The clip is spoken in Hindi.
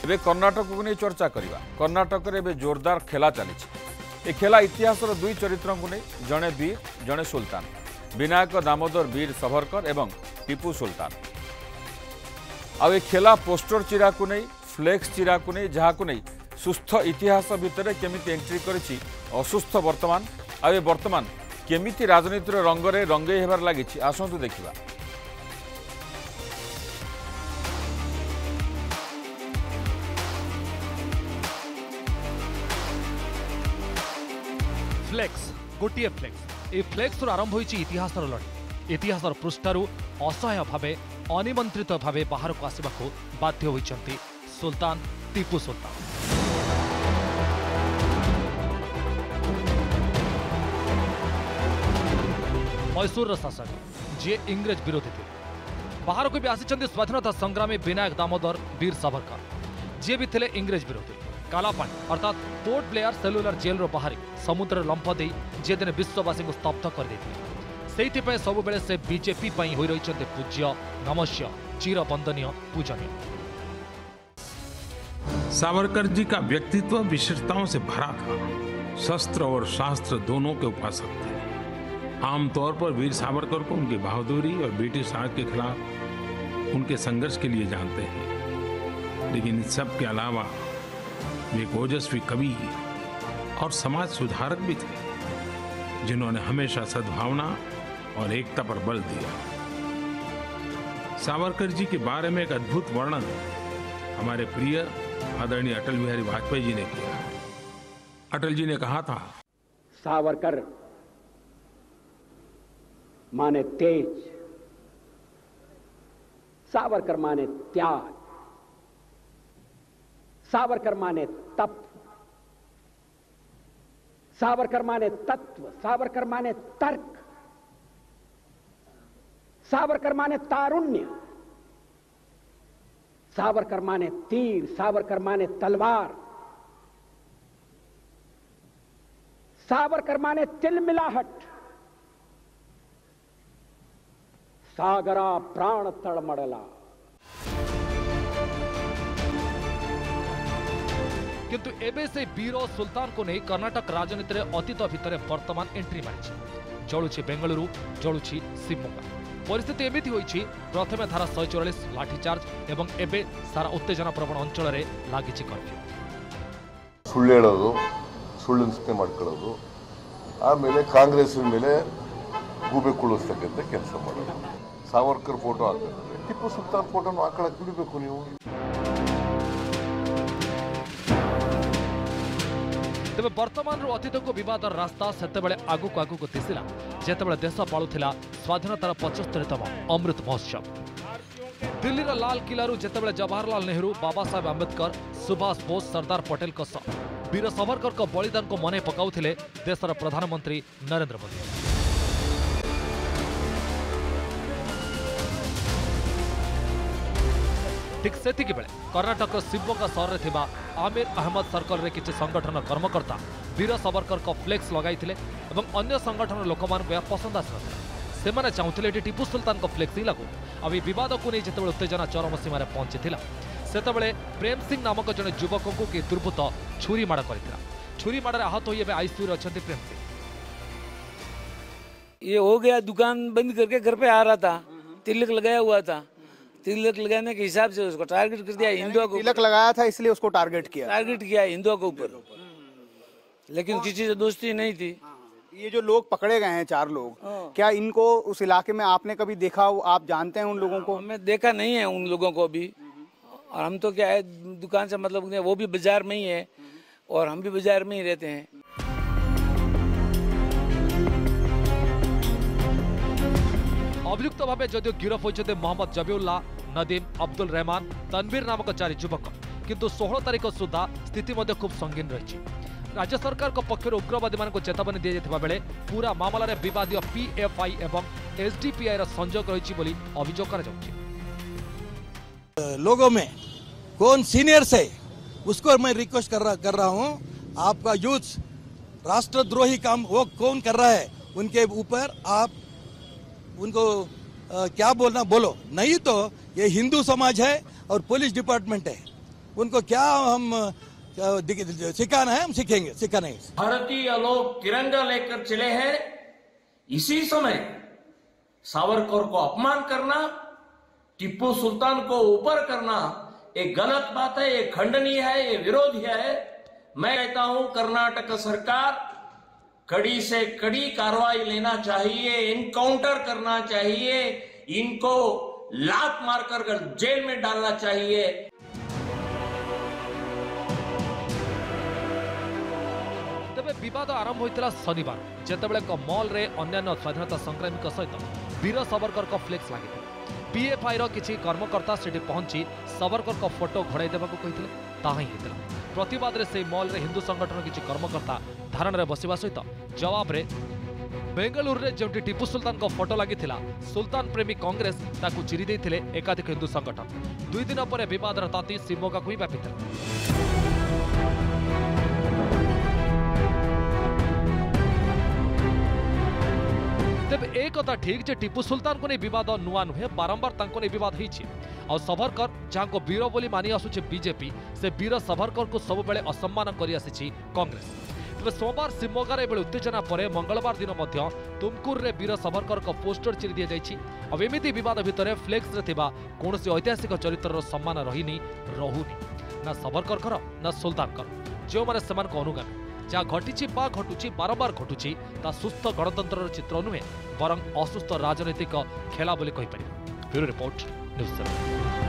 एबे कर्णाटक को नहीं चर्चा करवा। कर्णाटक रे जोरदार खेला चली। ए खेला इतिहास दुई चरित्र को नहीं, जड़े वीर जड़े सुल्तान, विनायक दामोदर वीर सावरकर एवं टीपू सुल्तान। आ खेला पोस्टर चिरा को नहीं, फ्लेक्स चिरा को नहीं, जहाँ को नहीं सुस्थ इतिहास भितर केमिति एंट्री करिछि असुस्थ वर्तमान। आ वर्तमान केमिति राजनीतिर रंगरे रंगई हेबार लागिछि, आसंतु देखिबा। फ्लेक्स गोटे फ्लेक्स ए फ्लेक्स आरंभ होइछि इतिहासर लड़ी। इतिहासर पृष्ठारु असहाय भावे अनिमंत्रित भावे बाहर को आसबाकू बाध्य होइछन्ति सुल्तान टीपू सुल्तान। मैसूर शासक जे इंग्रेज विरोधी थे, बाहर को भी आसी स्वाधीनता संग्रामी विनायक दामोदर वीर सावरकर, जे भी थे इंग्रेज विरोधी। कालापानी अर्थात पोर्ट ब्लेयर सेलुलर जेल रो बाहरी समुद्र लंफ दे जे दिन विश्ववासी को स्तब्ध कर देते। सब बेले से बीजेपी होई रही पूज्य नमस्य चिरबंदनीय पूजनीय। सावरकर जी का व्यक्तित्व विशेषताओं से भरा था। शस्त्र और शास्त्र दोनों के उपासक थे। आमतौर पर वीर सावरकर को उनकी बहादुरी और ब्रिटिश राज के खिलाफ उनके संघर्ष के लिए जानते हैं, लेकिन इन सब के अलावा वे एक ओजस्वी कवि और समाज सुधारक भी थे, जिन्होंने हमेशा सद्भावना और एकता पर बल दिया। सावरकर जी के बारे में एक अद्भुत वर्णन हमारे प्रिय आदरणीय अटल बिहारी वाजपेयी जी ने किया। अटल जी ने कहा था, सावरकर माने तेज, सावरकर माने त्याग, सावरकर माने तप, सावरकर माने तत्व, सावरकर माने तर्क, सावरकर माने तारुण्य, सावरकर माने तीर, सावरकर माने तलवार, सावरकर माने तिलमिलाहट, सागरा प्राण तळमळला। किंतु एबे से वीर सुल्तान को नहीं कर्नाटक राजनीति रे अतीत भितर वर्तमान एंट्री मारी। जलुछि बेंगलुरु, जलुछि शिवमोगा। परिस्थिति एमिति होइछि, प्रथमे धारा 144 लाठीचार्ज एवं एबे सारा उत्तेजना प्रवण अंचल रे लागिछि कर्फ्यू। ಸುಳ್ಳು ಹೇಳೋದು, ಸುಳ್ಳಿನ ಸೃಷ್ಟಿ ಮಾಡ್ಕೊಳ್ಳೋದು, ಆಮೇಲೆ ಕಾಂಗ್ರೆಸ್ಸಿನ ಮೇಲೆ ಗೂಬೆ ಕುಳಿಸ್ತಕ್ಕಂಥ ಕೆಲಸ ಮಾಡೋದು। ಸಾವರ್ಕರ್ ಫೋಟೋ ಹಾಕಿದ್ರೆ ಟಿಪ್ಪು ಸುಲ್ತಾನ್ ಫೋಟೋನು ಹಾಕೊಳ್ಳಕ್ಕೆ ಬಿಡಬೇಕು ನೀವು। तेज वर्तमान अतीत को विवाद रास्ता सेतेबेले आगुक आगुक दिशिला जेतेबेले देश पालुथिला स्वाधीनतार 75तम अमृत महोत्सव। दिल्लीर लाल किलारू जेतेबेले जवाहरलाल नेहरू, बाबा साहेब आंबेडकर, सुभाष बोस, सरदार पटेल वीर सावरकर को बलिदान को मने पकाउथिले देशर प्रधानमंत्री नरेंद्र मोदी। ठीक सेतिक बेले कर्नाटक शिवमोगा सहर में थिबा आमिर अहमद सर्कल रे किछि संगठन कर्मकर्ता वीर सावरकर को फ्लेक्स लगाइथिले एवं अन्य संगठन लोक मानक पसंद आसनथिला। सेमाने चाहुथिले टीपू सुल्तान को फ्लेक्स ही लागू। अब विवाद को नहीं जेतेबेले उत्तेजना चरम सीमार पहुंचीथिला, सेतेबेले प्रेम सिंह नामक जने युवक को कि दुर्बृत्त छुरी माड़ करथिला। छुरी माड़े आहत होई आईसीयू अछंती प्रेम सिंह। ये हो गया, दुकान बंद करके घर पे आ रहा था, तिलक लगाया हुआ था। तिलक लगाने के हिसाब से उसको टारगेट कर दिया। हिंदुओं को तिलक लगाया था इसलिए उसको टारगेट किया हिंदुओं के ऊपर, लेकिन किसी से दोस्ती नहीं थी। ये जो लोग पकड़े गए हैं 4 लोग, क्या इनको उस इलाके में आपने कभी देखा, आप जानते हैं उन लोगों को? मैं देखा नहीं है उन लोगों को भी, और हम तो क्या है दुकान से मतलब वो भी बाजार में ही है और हम भी बाजार में ही रहते हैं। अभियुक्त भाव जदिव गिरफ होते मोहम्मद जबीउल्लाह, नदीम, अब्दुल रहमान, तनवीर नामक 4 युवक, किंतु 16 तारीख सुधा स्थिति खूब संगीन रही। राज्य सरकार पक्ष उग्रवादी मान चेतावनी दी जाता बेले पूरा मामला रे विवादीय पीएफआई एवं एसडीपीआई संजोग रही अभियोग कर लोगों में कौन सीनियर्स है उसको मैं रिक्वेस्ट कर रहा हूं, आपका यूथ राष्ट्रद्रोही काम वो कौन कर रहा है, उनके ऊपर आप उनको क्या बोलना बोलो, नहीं तो ये हिंदू समाज है और पुलिस डिपार्टमेंट है, उनको क्या हम सिखाना है, हम सीखेंगे, सीखा नहीं। भारतीय लोग तिरंगा लेकर चले हैं, इसी समय सावरकर को अपमान करना, टिप्पू सुल्तान को ऊपर करना एक गलत बात है, ये खंडनीय है, ये विरोधी है। मैं कहता हूं कर्नाटक सरकार कड़ी से कड़ी कार्रवाई लेना चाहिए, इनकाउंटर करना चाहिए, इनको लात मारकर जेल में डालना चाहिए। तेबे विवाद आरंभ होता शनिवार जितेबाला एक मॉल रे अन्य स्वाधीनता संग्रामी सहित वीर सावरकर का फ्लेक्स लगी। पीएफआई किसी कर्मकर्ता से पहुंची सावरकर का फोटो घोड़ाई देवाक कहते ताहा ही होता। प्रतिवाद से मॉल रे हिंदू संगठन किसी कर्मकर्ता धारण में बसवा सहित जवाब रे बेंगलुरु रे जो टिप्पू सुल्तान का फोटो लगी सुल्तान प्रेमी कांग्रेस ताकू चिरी देते एकाधिक हिंदू संगठन। 2 दिन पर विवाद ताती शिवमोगा को ही व्यापी। तेबे एक कथा ठीक जे टिप्पू सुल्तान को नहीं विवाद नुआ नुहे, बारंबार तांको नहीं विवाद होइछि। आ सावरकर जहां को वीर बोली मानि आसुछि बीजेपी, से वीर सावरकर को सब बेले असम्मान करि आसिछि कांग्रेस। तेबे सोमवार शिवमोगार एबे उत्तेजना परे मंगलवार दिन मध्य तुमकुर रे वीर सावरकर को पोस्टर चिरी दिया जाइछि। अब एमिति विवाद भितर फ्लेक्स रे थिबा कोनोसी ऐतिहासिक चरित्रर सम्मान रहिनी रहुनी, ना सावरकर ना सुल्तान जो माने समान को अनुगामी। जहाँ घटी बा घटुची बारंबार घटुची ता सुस्थ गणतंत्र चित्र नुहे, बरं असुस्थ राजनैतिक खेला बोली कहि परिबा। Bureau report news 7।